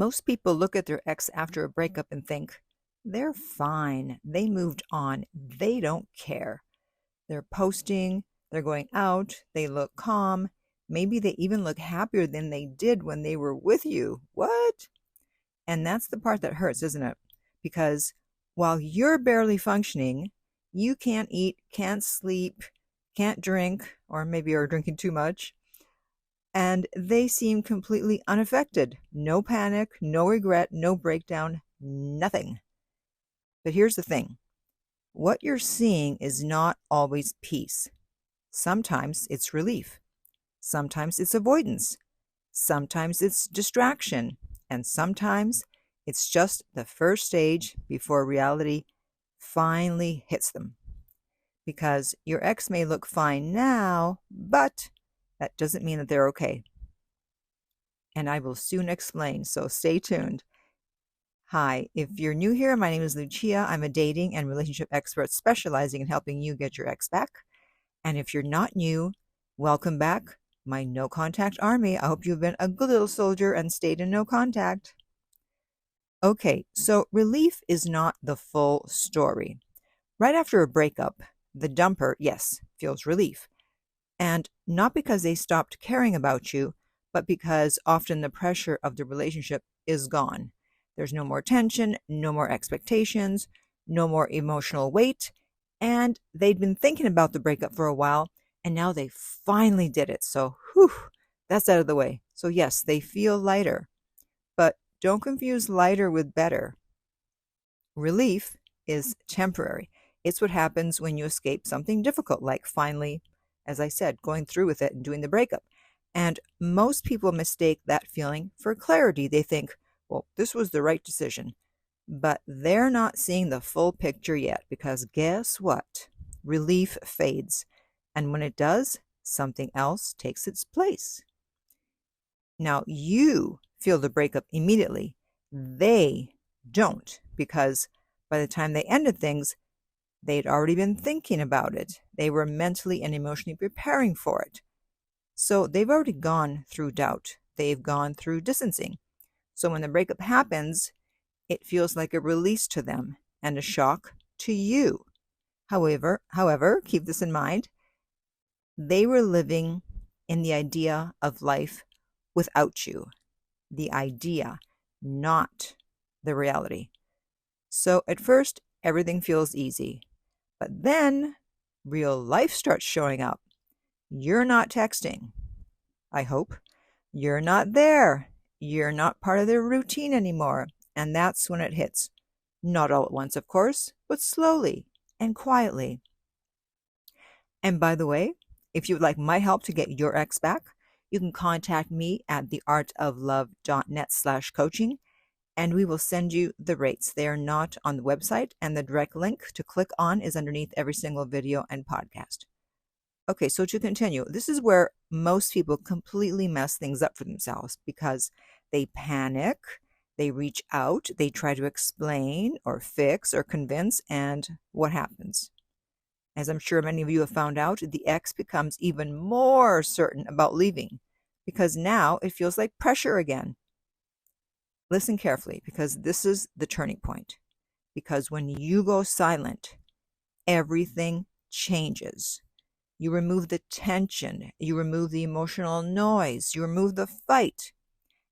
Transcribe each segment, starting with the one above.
Most people look at their ex after a breakup and think, they're fine. They moved on. They don't care. They're posting. They're going out. They look calm. Maybe they even look happier than they did when they were with you. What? And that's the part that hurts, isn't it? Because while you're barely functioning, you can't eat, can't sleep, can't drink, or maybe you're drinking too much. And they seem completely unaffected. No panic, no regret, no breakdown, nothing. But here's the thing. What you're seeing is not always peace. Sometimes it's relief. Sometimes it's avoidance. Sometimes it's distraction. And sometimes it's just the first stage before reality finally hits them. Because your ex may look fine now, but that doesn't mean that they're okay. And I will soon explain, so stay tuned. Hi, if you're new here, my name is Lucia. I'm a dating and relationship expert specializing in helping you get your ex back. And if you're not new, welcome back, my no contact army. I hope you've been a good little soldier and stayed in no contact. Okay, so relief is not the full story. Right after a breakup, the dumper, yes, feels relief. And not because they stopped caring about you, but because often the pressure of the relationship is gone. There's no more tension, no more expectations, no more emotional weight. And they'd been thinking about the breakup for a while, and now they finally did it. So, that's out of the way. So yes, they feel lighter. But don't confuse lighter with better. Relief is temporary. It's what happens when you escape something difficult, like finally, as I said, going through with it and doing the breakup. And most people mistake that feeling for clarity. They think, well, this was the right decision. But they're not seeing the full picture yet, because guess what? Relief fades. And when it does, something else takes its place. Now, you feel the breakup immediately. They don't, because by the time they ended things, they'd already been thinking about it. They were mentally and emotionally preparing for it. So they've already gone through doubt. They've gone through distancing. So when the breakup happens, it feels like a release to them and a shock to you. However, keep this in mind. They were living in the idea of life without you. The idea, not the reality. So at first, everything feels easy. But then real life starts showing up. You're not texting, I hope. You're not there. You're not part of their routine anymore. And that's when it hits. Not all at once, of course, but slowly and quietly. And by the way, if you would like my help to get your ex back, you can contact me at theartoflove.net/coaching. And we will send you the rates. They are not on the website, and the direct link to click on is underneath every single video and podcast. Okay, so to continue, this is where most people completely mess things up for themselves because they panic, they reach out, they try to explain or fix or convince, and what happens? As I'm sure many of you have found out, the ex becomes even more certain about leaving because now it feels like pressure again. Listen carefully, because this is the turning point. Because when you go silent, everything changes. You remove the tension, you remove the emotional noise, you remove the fight.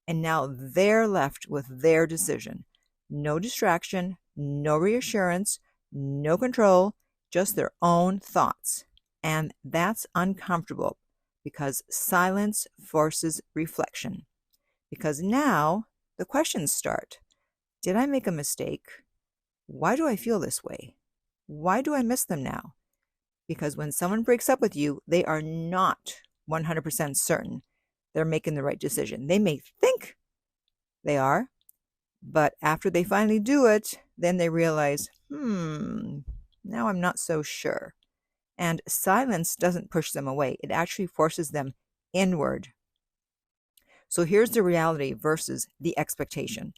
And now they're left with their decision. No distraction, no reassurance, no control, just their own thoughts. And that's uncomfortable because silence forces reflection. Because now the questions start. Did I make a mistake? Why do I feel this way? Why do I miss them now? Because when someone breaks up with you, they are not 100% certain they're making the right decision. They may think they are, but after they finally do it, then they realize, now I'm not so sure. And silence doesn't push them away. It actually forces them inward. So here's the reality versus the expectation.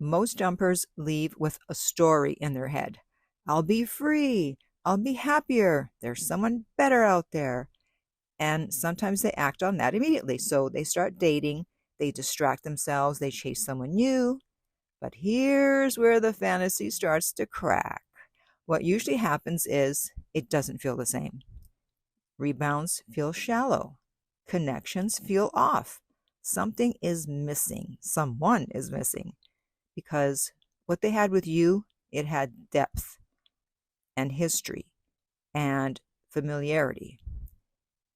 Most dumpers leave with a story in their head. I'll be free. I'll be happier. There's someone better out there. And sometimes they act on that immediately. So they start dating. they distract themselves, they chase someone new. But here's where the fantasy starts to crack. What usually happens is it doesn't feel the same. Rebounds feel shallow. Connections feel off. Something is missing. Someone is missing. Because what they had with you, it had depth and history and familiarity.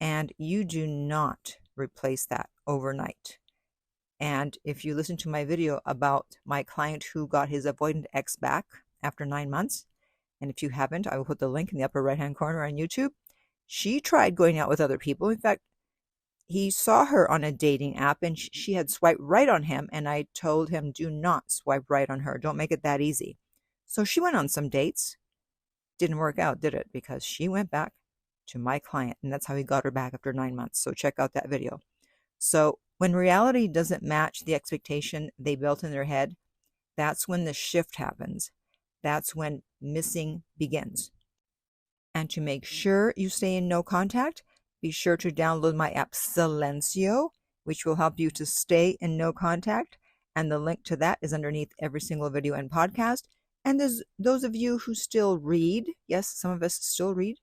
And you do not replace that overnight. And if you listen to my video about my client who got his avoidant ex back after 9 months, and if you haven't, I will put the link in the upper right-hand corner on YouTube. She tried going out with other people. In fact, he saw her on a dating app and she had swiped right on him. And I told him, do not swipe right on her. Don't make it that easy. So she went on some dates. Didn't work out, did it? Because she went back to my client. And that's how he got her back after 9 months. So check out that video. So when reality doesn't match the expectation they built in their head, that's when the shift happens. That's when missing begins. And to make sure you stay in no contact, be sure to download my app Silencio, which will help you to stay in no contact. And the link to that is underneath every single video and podcast. And there's those of you who still read, yes, some of us still read,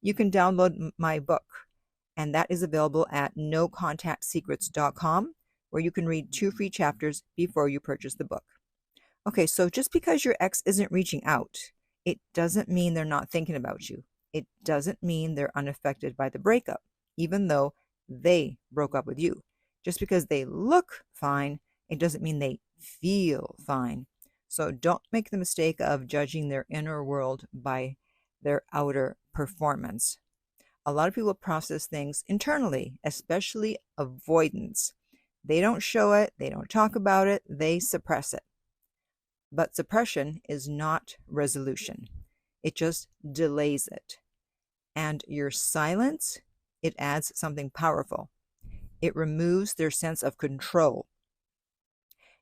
you can download my book. And that is available at nocontactsecrets.com, where you can read 2 free chapters before you purchase the book. Okay, so just because your ex isn't reaching out, it doesn't mean they're not thinking about you. It doesn't mean they're unaffected by the breakup, even though they broke up with you. Just because they look fine, it doesn't mean they feel fine. So don't make the mistake of judging their inner world by their outer performance. A lot of people process things internally, especially avoidance. They don't show it, they don't talk about it, they suppress it. But suppression is not resolution. It just delays it. And your silence, it adds something powerful. It removes their sense of control.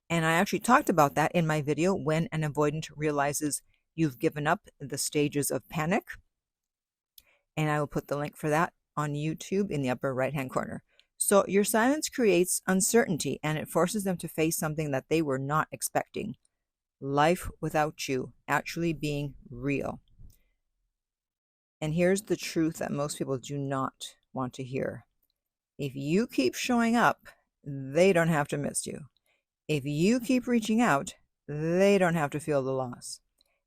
And I actually talked about that in my video, when an avoidant realizes you've given up the stages of panic. And I will put the link for that on YouTube in the upper right-hand corner. So your silence creates uncertainty, and it forces them to face something that they were not expecting. Life without you actually being real. And here's the truth that most people do not want to hear. If you keep showing up, they don't have to miss you. If you keep reaching out, they don't have to feel the loss.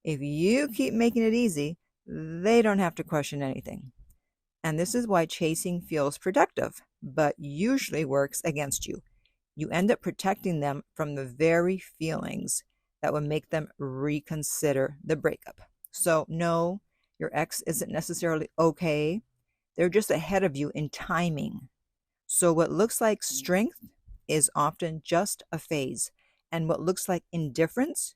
If you keep making it easy, they don't have to question anything. And this is why chasing feels productive, but usually works against you. You end up protecting them from the very feelings that would make them reconsider the breakup. So no, your ex isn't necessarily okay. They're just ahead of you in timing. So what looks like strength is often just a phase. And what looks like indifference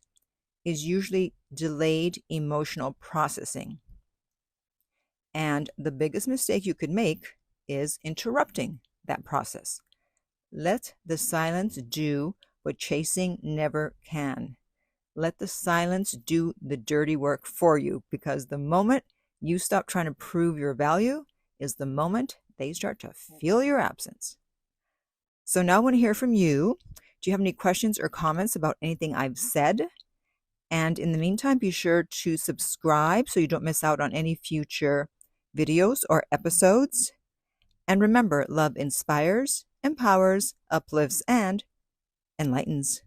is usually delayed emotional processing. And the biggest mistake you could make is interrupting that process. Let the silence do what chasing never can. Let the silence do the dirty work for you, because the moment you stop trying to prove your value is the moment they start to feel your absence. So now I want to hear from you. Do you have any questions or comments about anything I've said? And in the meantime, be sure to subscribe so you don't miss out on any future videos or episodes. And remember, love inspires, empowers, uplifts, and enlightens.